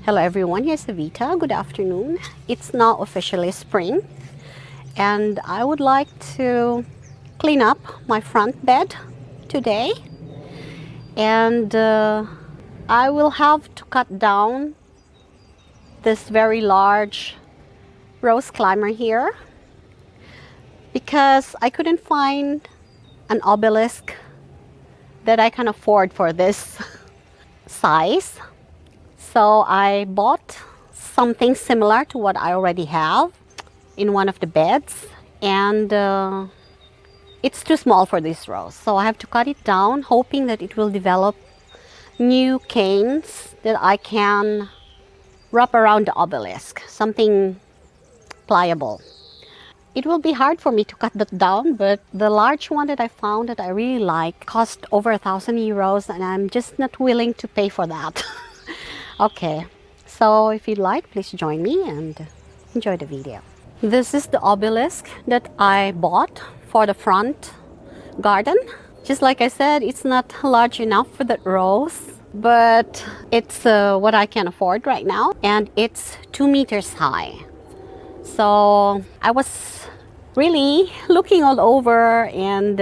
Hello everyone, here's Evita. Good afternoon. It's now officially spring and I would like to clean up my front bed today, and I will have to cut down this very large rose climber here because I couldn't find an obelisk that I can afford for this size. So I bought something similar to what I already have in one of the beds, and it's too small for this rose. So I have to cut it down, hoping that it will develop new canes that I can wrap around the obelisk, something pliable. It will be hard for me to cut that down, but the large one that I found that I really like cost over 1,000 euros, and I'm just not willing to pay for that. Okay, so if you'd like, please join me and enjoy the video. This is the obelisk that I bought for the front garden. Just like I said, it's not large enough for that rose, but it's what I can afford right now, and it's 2 meters high. So I was really looking all over, and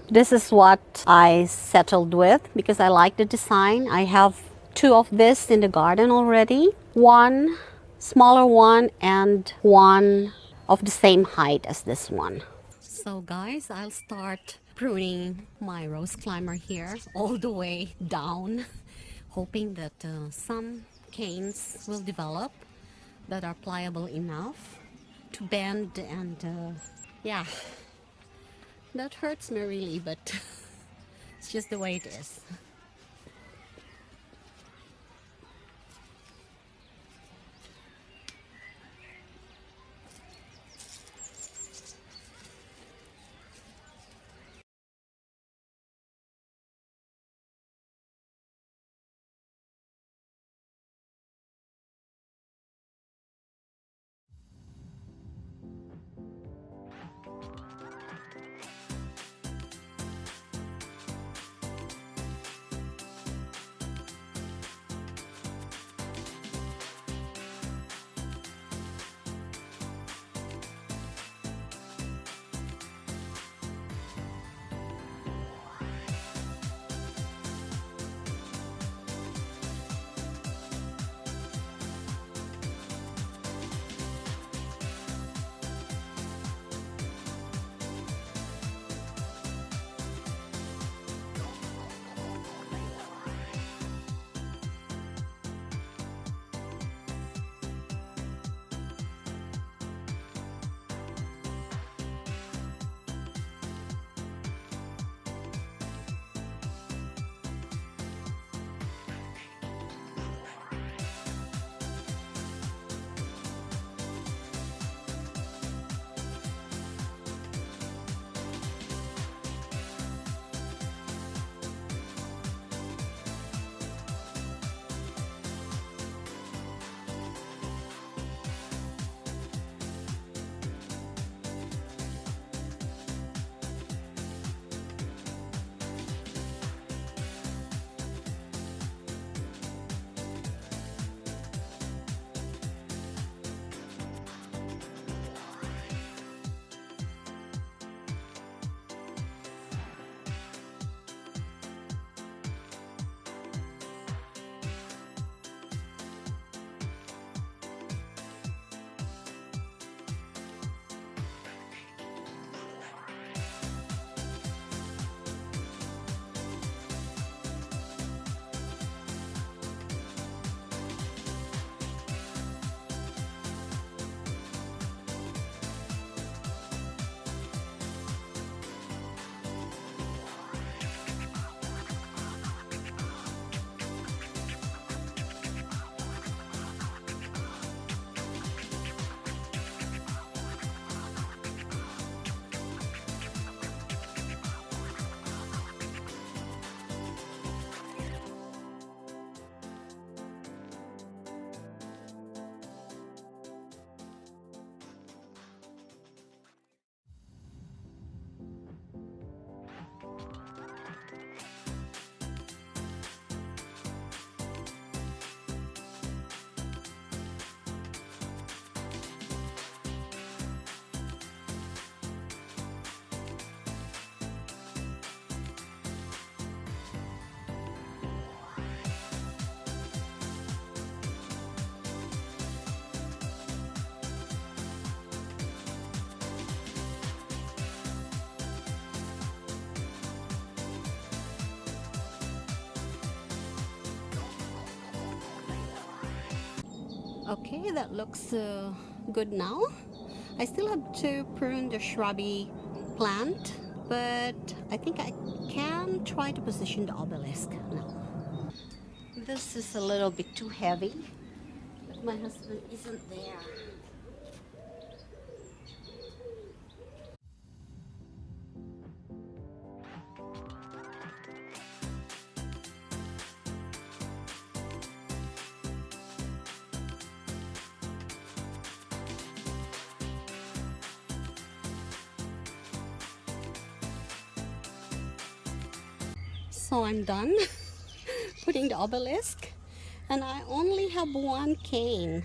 this is what I settled with because I like the design. I have two of this in the garden already, one smaller one and one of the same height as this one. So guys, I'll start pruning my rose climber here all the way down, hoping that some canes will develop that are pliable enough to bend, and yeah, that hurts me really, but it's just the way it is. Okay, that looks good now. I still have to prune the shrubby plant, but I think I can try to position the obelisk now. This is a little bit too heavy, but my husband isn't there. So I'm done putting the obelisk, and I only have one cane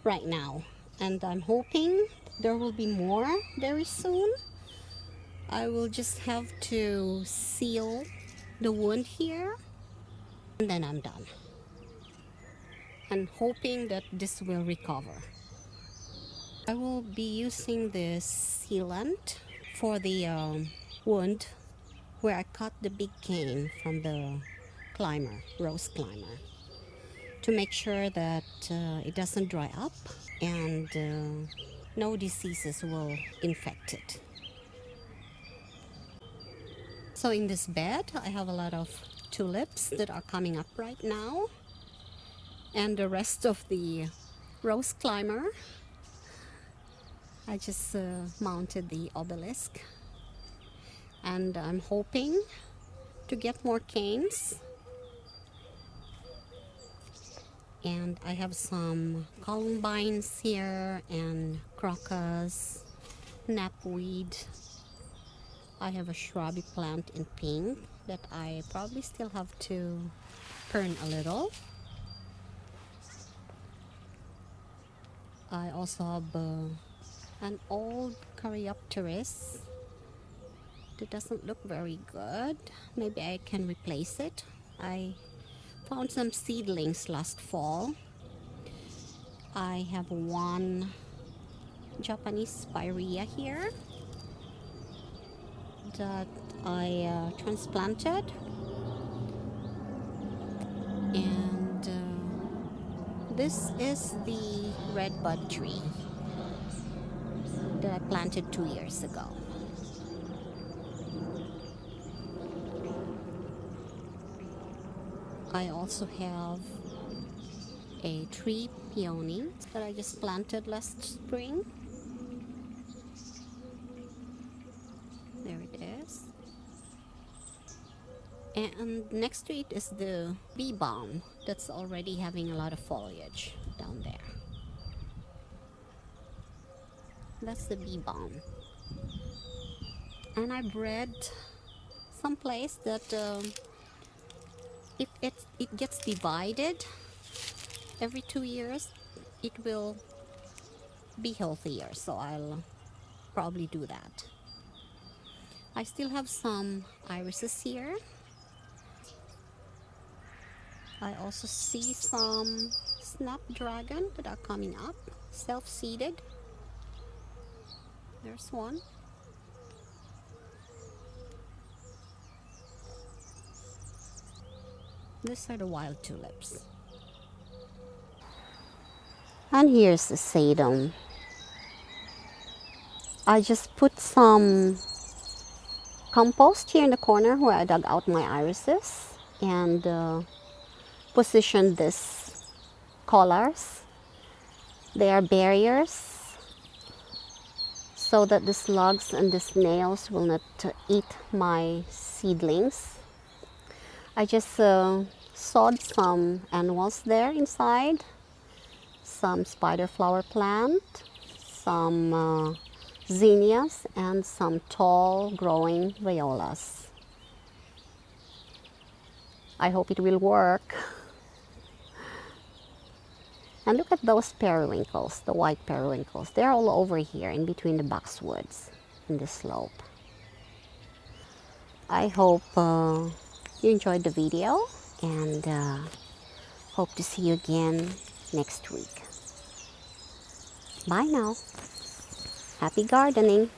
right now, and I'm hoping there will be more very soon. I will just have to seal the wound here, and then I'm done, and hoping that this will recover. I will be using this sealant for the wound where I cut the big cane from the climber, rose climber, to make sure that it doesn't dry up and no diseases will infect it. So in this bed, I have a lot of tulips that are coming up right now, and the rest of the rose climber. I just mounted the obelisk, and I'm hoping to get more canes. And I have some columbines here and crocus, knapweed. I have a shrubby plant in pink that I probably still have to prune a little. I also have an old Caryopteris that doesn't look very good. Maybe I can replace it. I found some seedlings last fall. I have one Japanese spirea here that I transplanted, and this is the redbud tree that I planted 2 years ago. I also have a tree peony that I just planted last spring. There it is. And next to it is the bee balm that's already having a lot of foliage down there. That's the bee balm. And I've read someplace that if it gets divided every 2 years, it will be healthier. So I'll probably do that. I still have some irises here. I also see some snapdragon that are coming up, self-seeded. There's one. These are the wild tulips. And here's the sedum. I just put some compost here in the corner where I dug out my irises and positioned these collars. They are barriers so that the slugs and the snails will not eat my seedlings. I just sowed some annuals there inside, some spider flower plant, some zinnias, and some tall growing violas. I hope it will work. And look at those periwinkles, the white periwinkles. They're all over here in between the boxwoods in the slope. I hope you enjoyed the video, and hope to see you again next week. Bye now. Happy gardening.